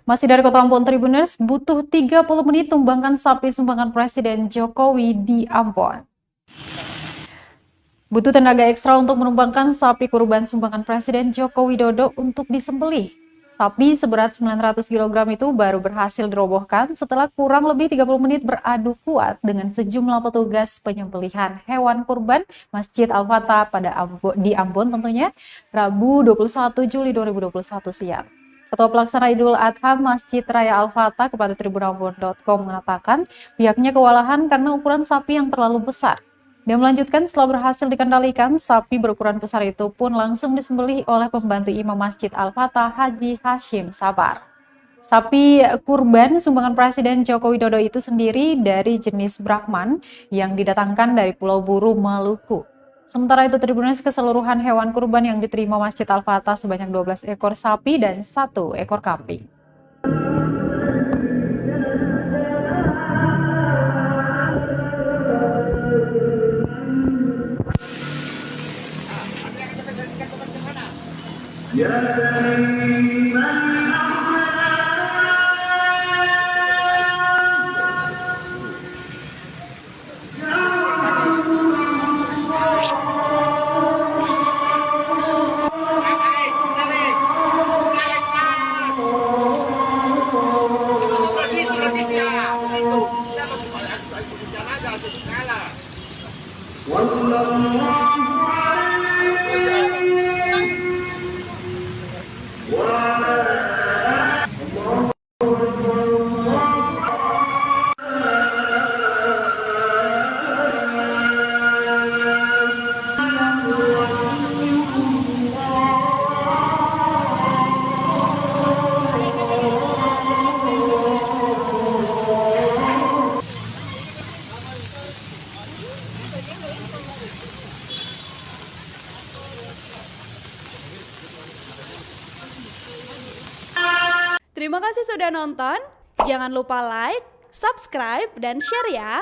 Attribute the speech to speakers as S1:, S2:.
S1: Masih dari Kota Ambon Tribuners, butuh 30 menit tumbangkan sapi sumbangan Presiden Jokowi di Ambon. Butuh tenaga ekstra untuk menumbangkan sapi kurban sumbangan Presiden Joko Widodo untuk disembelih. Sapi seberat 900 kg itu baru berhasil dirobohkan setelah kurang lebih 30 menit beradu kuat dengan sejumlah petugas penyembelihan hewan kurban Masjid Al-Fatah di Ambon tentunya, Rabu 21 Juli 2021 siang. Ketua Pelaksana Idul Adha Masjid Raya Al-Fatah kepada tribunambon.com mengatakan pihaknya kewalahan karena ukuran sapi yang terlalu besar. Dia melanjutkan setelah berhasil dikendalikan, sapi berukuran besar itu pun langsung disembelih oleh pembantu Imam Masjid Al-Fatah Haji Hashim Sabar. Sapi kurban sumbangan Presiden Joko Widodo itu sendiri dari jenis Brahman yang didatangkan dari Pulau Buru, Maluku. Sementara itu Tribuners keseluruhan hewan kurban yang diterima Masjid Al-Fatah sebanyak 12 ekor sapi dan 1 ekor kambing.
S2: Terima kasih sudah nonton. Jangan lupa like, subscribe, dan share ya.